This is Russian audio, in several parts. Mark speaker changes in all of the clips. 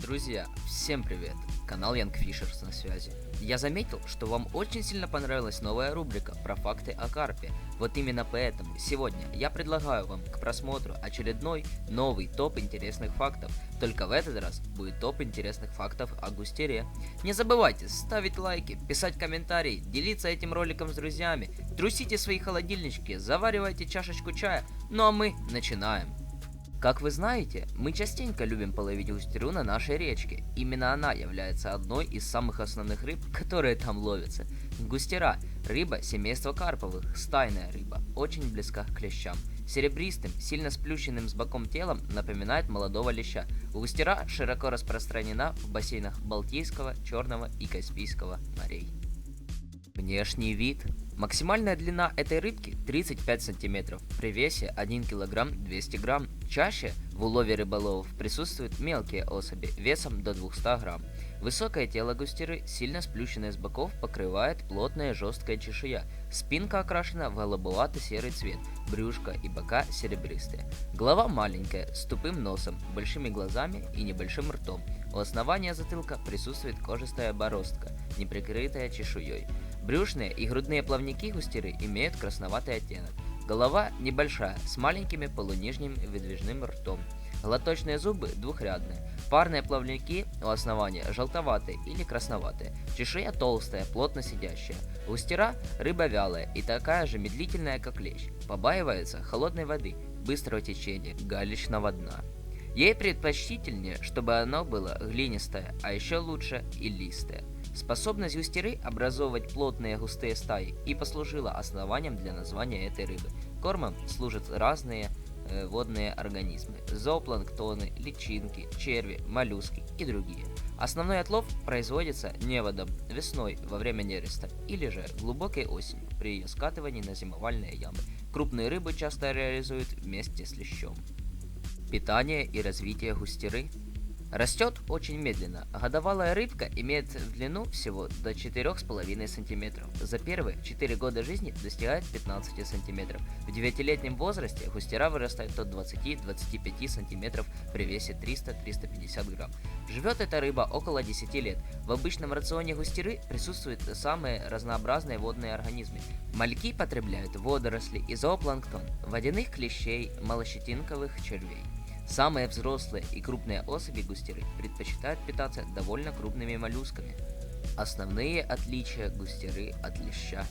Speaker 1: Друзья, всем привет! Канал Янг Фишерс на связи. Я заметил, что вам очень сильно понравилась новая рубрика про факты о карпе. Вот именно поэтому сегодня я предлагаю вам к просмотру очередной новый топ интересных фактов. Только в этот раз будет топ интересных фактов о густере. Не забывайте ставить лайки, писать комментарии, делиться этим роликом с друзьями, трусите свои холодильнички, заваривайте чашечку чая. Ну а мы начинаем. Как вы знаете, мы частенько любим половить густеру на нашей речке. Именно она является одной из самых основных рыб, которые там ловятся. Густера – рыба семейства карповых, стайная рыба, очень близка к клещам. Серебристым, сильно сплющенным с боком телом напоминает молодого леща. Густера широко распространена в бассейнах Балтийского, Черного и Каспийского морей. Внешний вид. Максимальная длина этой рыбки 35 см, при весе 1 кг 200 грамм. Чаще в улове рыболовов присутствуют мелкие особи весом до 200 грамм. Высокое тело густеры, сильно сплющенное с боков, покрывает плотная жесткая чешуя. Спинка окрашена в голубовато-серый цвет, брюшко и бока серебристые. Голова маленькая, с тупым носом, большими глазами и небольшим ртом. У основания затылка присутствует кожистая бороздка, не прикрытая чешуей. Брюшные и грудные плавники густеры имеют красноватый оттенок. Голова небольшая, с маленькими полунижним выдвижным ртом. Глоточные зубы двухрядные. Парные плавники у основания желтоватые или красноватые. Чешуя толстая, плотно сидящая. Густера – рыба вялая и такая же медлительная, как лещ. Побаивается холодной воды, быстрого течения, галечного дна. Ей предпочтительнее, чтобы оно было глинистое, а еще лучше и листое. Способность густеры образовывать плотные густые стаи и послужила основанием для названия этой рыбы. Кормом служат разные водные организмы – зоопланктоны, личинки, черви, моллюски и другие. Основной отлов производится неводом весной во время нереста или же глубокой осенью при ее скатывании на зимовальные ямы. Крупные рыбы часто реализуют вместе с лещом. Питание и развитие густеры. Растет очень медленно. Годовалая рыбка имеет в длину всего до 4,5 см. За первые 4 года жизни достигает 15 см. В 9-летнем возрасте густера вырастает до 20-25 см при весе 300-350 грамм. Живет эта рыба около 10 лет. В обычном рационе густеры присутствуют самые разнообразные водные организмы. Мальки потребляют водоросли и зоопланктон, водяных клещей, малощетинковых червей. Самые взрослые и крупные особи густеры предпочитают питаться довольно крупными моллюсками. Основные отличия густеры от леща.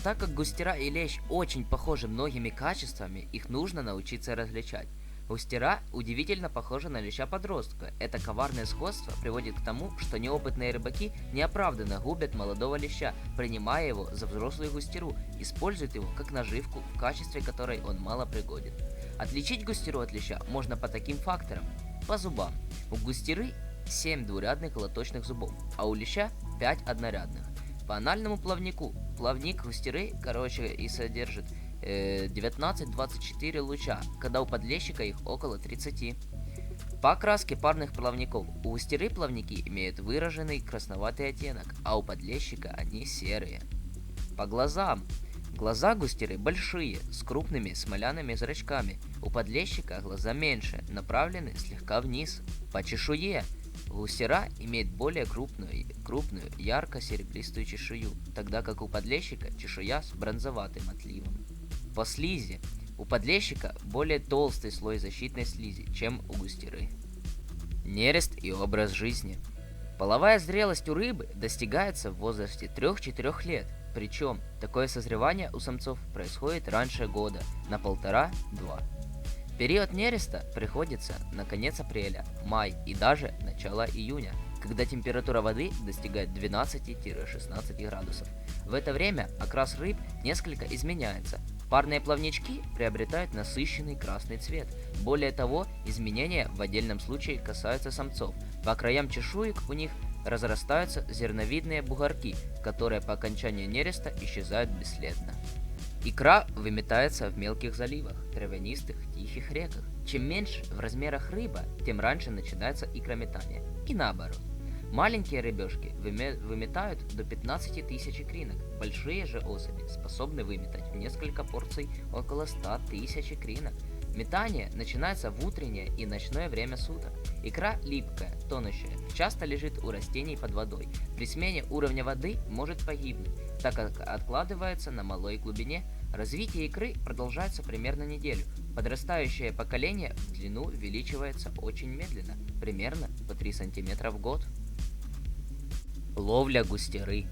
Speaker 1: Так как густера и лещ очень похожи многими качествами, их нужно научиться различать. Густера удивительно похожа на леща-подростка. Это коварное сходство приводит к тому, что неопытные рыбаки неоправданно губят молодого леща, принимая его за взрослую густеру, используют его как наживку, в качестве которой он мало пригоден. Отличить густеру от леща можно по таким факторам. По зубам. У густеры 7 двурядных глоточных зубов, а у леща 5 однорядных. По анальному плавнику. Плавник густеры короче и содержит 19-24 луча, когда у подлещика их около 30. По окраске парных плавников. У густеры плавники имеют выраженный красноватый оттенок, а у подлещика они серые. По глазам. Глаза густеры большие, с крупными смоляными зрачками. У подлещика глаза меньше, направлены слегка вниз. По чешуе. Густера имеет более крупную ярко-серебристую чешую, тогда как у подлещика чешуя с бронзоватым отливом. По слизи. У подлещика более толстый слой защитной слизи, чем у густеры. Нерест и образ жизни. Половая зрелость у рыбы достигается в возрасте 3-4 лет. Причем такое созревание у самцов происходит раньше года, на 1,5-2. Период нереста приходится на конец апреля, май и даже начало июня, когда температура воды достигает 12-16 градусов. В это время окрас рыб несколько изменяется. Парные плавнички приобретают насыщенный красный цвет. Более того, изменения в отдельном случае касаются самцов. По краям чешуек у них разрастаются зерновидные бугорки, которые по окончании нереста исчезают бесследно. Икра выметается в мелких заливах, травянистых, тихих реках. Чем меньше в размерах рыба, тем раньше начинается икрометание. И наоборот. Маленькие рыбешки выметают до 15 тысяч икринок. Большие же особи способны выметать в несколько порций около 100 тысяч икринок. Метание начинается в утреннее и ночное время суток. Икра липкая, тонущая, часто лежит у растений под водой. При смене уровня воды может погибнуть, так как откладывается на малой глубине. Развитие икры продолжается примерно неделю. Подрастающее поколение в длину увеличивается очень медленно, примерно по 3 см в год. Ловля густеры.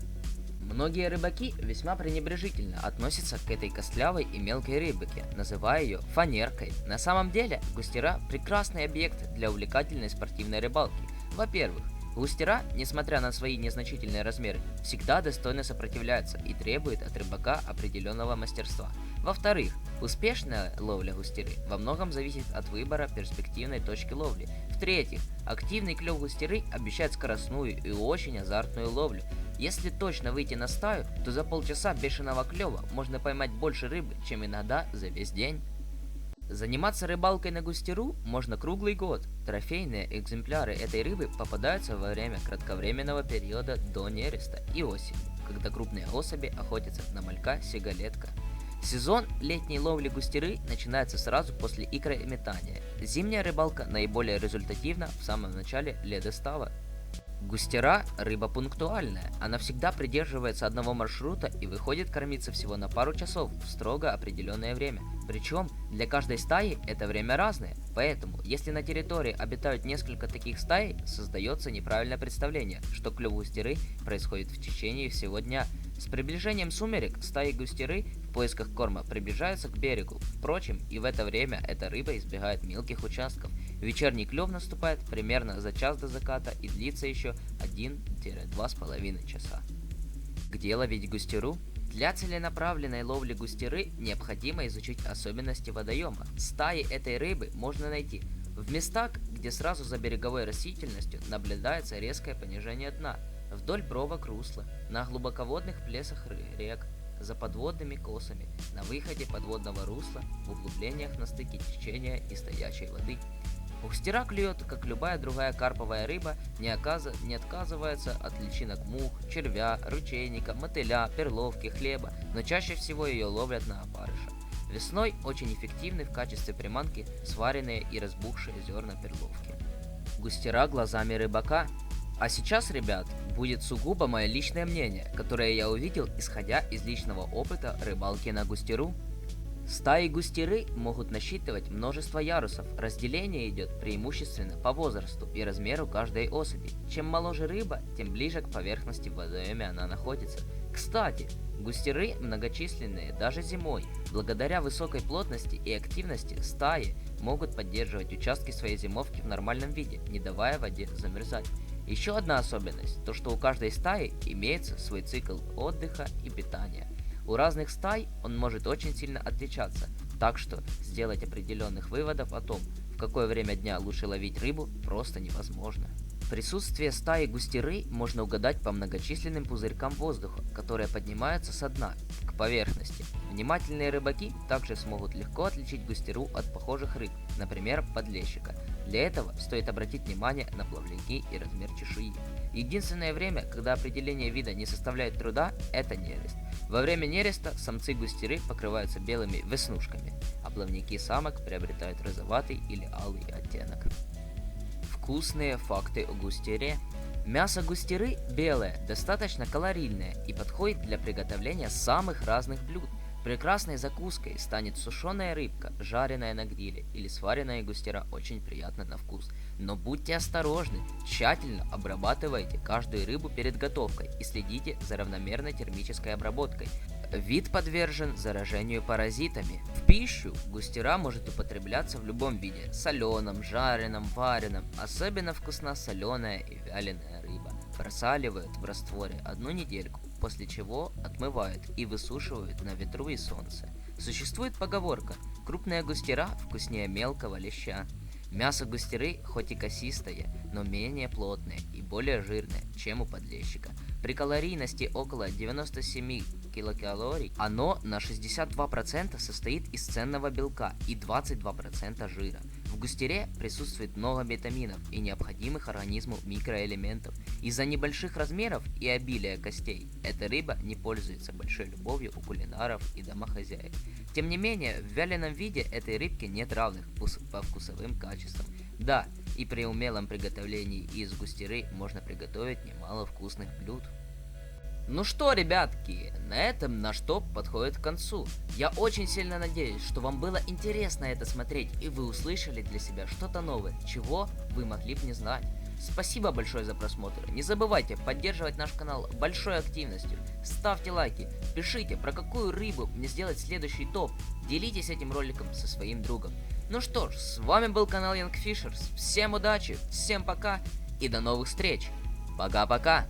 Speaker 1: Многие рыбаки весьма пренебрежительно относятся к этой костлявой и мелкой рыбке, называя ее фанеркой. На самом деле, густера – прекрасный объект для увлекательной спортивной рыбалки. Во-первых, густера, несмотря на свои незначительные размеры, всегда достойно сопротивляются и требуют от рыбака определенного мастерства. Во-вторых, успешная ловля густеры во многом зависит от выбора перспективной точки ловли. В-третьих, активный клев густеры обещает скоростную и очень азартную ловлю. Если точно выйти на стаю, то за полчаса бешеного клева можно поймать больше рыбы, чем иногда за весь день. Заниматься рыбалкой на густеру можно круглый год. Трофейные экземпляры этой рыбы попадаются во время кратковременного периода до нереста и осени, когда крупные особи охотятся на малька сигалетка. Сезон летней ловли густеры начинается сразу после икрометания. Зимняя рыбалка наиболее результативна в самом начале ледостава. Густера – рыба пунктуальная, она всегда придерживается одного маршрута и выходит кормиться всего на пару часов в строго определенное время. Причем для каждой стаи это время разное, поэтому если на территории обитают несколько таких стаи, создается неправильное представление, что клев густеры происходит в течение всего дня. С приближением сумерек стаи густеры в поисках корма приближаются к берегу. Впрочем, и в это время эта рыба избегает мелких участков. Вечерний клев наступает примерно за час до заката и длится еще 1-2,5 часа. Где ловить густеру? Для целенаправленной ловли густеры необходимо изучить особенности водоема. Стаи этой рыбы можно найти в местах, где сразу за береговой растительностью наблюдается резкое понижение дна, вдоль бровок русла, на глубоководных плесах рек, за подводными косами, на выходе подводного русла, в углублениях на стыке течения и стоячей воды. Густера клюет, как любая другая карповая рыба, не отказывается от личинок мух, червя, ручейника, мотыля, перловки, хлеба, но чаще всего ее ловлят на опарыша. Весной очень эффективны в качестве приманки сваренные и разбухшие зерна перловки. Густера глазами рыбака. А сейчас, ребят, будет сугубо мое личное мнение, которое я увидел, исходя из личного опыта рыбалки на густеру. Стаи густеры могут насчитывать множество ярусов. Разделение идет преимущественно по возрасту и размеру каждой особи. Чем моложе рыба, тем ближе к поверхности в водоеме она находится. Кстати, густеры многочисленные даже зимой. Благодаря высокой плотности и активности стаи могут поддерживать участки своей зимовки в нормальном виде, не давая воде замерзать. Еще одна особенность – то, что у каждой стаи имеется свой цикл отдыха и питания. У разных стай он может очень сильно отличаться, так что сделать определенных выводов о том, в какое время дня лучше ловить рыбу, просто невозможно. Присутствие стаи густеры можно угадать по многочисленным пузырькам воздуха, которые поднимаются со дна к поверхности. Внимательные рыбаки также смогут легко отличить густеру от похожих рыб, например, подлещика. Для этого стоит обратить внимание на плавники и размер чешуи. Единственное время, когда определение вида не составляет труда, это нерест. Во время нереста самцы густеры покрываются белыми веснушками, а плавники самок приобретают розоватый или алый оттенок. Вкусные факты о густере. Мясо густеры белое, достаточно калорийное и подходит для приготовления самых разных блюд. Прекрасной закуской станет сушеная рыбка, жареная на гриле или сваренная густера, очень приятно на вкус. Но будьте осторожны, тщательно обрабатывайте каждую рыбу перед готовкой и следите за равномерной термической обработкой. Вид подвержен заражению паразитами. В пищу густера может употребляться в любом виде – соленом, жареном, вареном. Особенно вкусна соленая и вяленая рыба. Просаливают в растворе 1 недельку, после чего отмывают и высушивают на ветру и солнце. Существует поговорка «крупная густера вкуснее мелкого леща». Мясо густеры хоть и косистое, но менее плотное и более жирное, чем у подлещика. При калорийности около 97 килокалорий оно на 62% состоит из ценного белка и 22% жира. В густере присутствует много витаминов и необходимых организму микроэлементов. Из-за небольших размеров и обилия костей эта рыба не пользуется большой любовью у кулинаров и домохозяек. Тем не менее, в вяленом виде этой рыбки нет равных по вкусовым качествам. Да, и при умелом приготовлении из густеры можно приготовить немало вкусных блюд. Ну что, ребятки, на этом наш топ подходит к концу. Я очень сильно надеюсь, что вам было интересно это смотреть, и вы услышали для себя что-то новое, чего вы могли бы не знать. Спасибо большое за просмотр. Не забывайте поддерживать наш канал большой активностью. Ставьте лайки, пишите, про какую рыбу мне сделать следующий топ. Делитесь этим роликом со своим другом. Ну что ж, с вами был канал Young Fishers. Всем удачи, всем пока и до новых встреч. Пока-пока.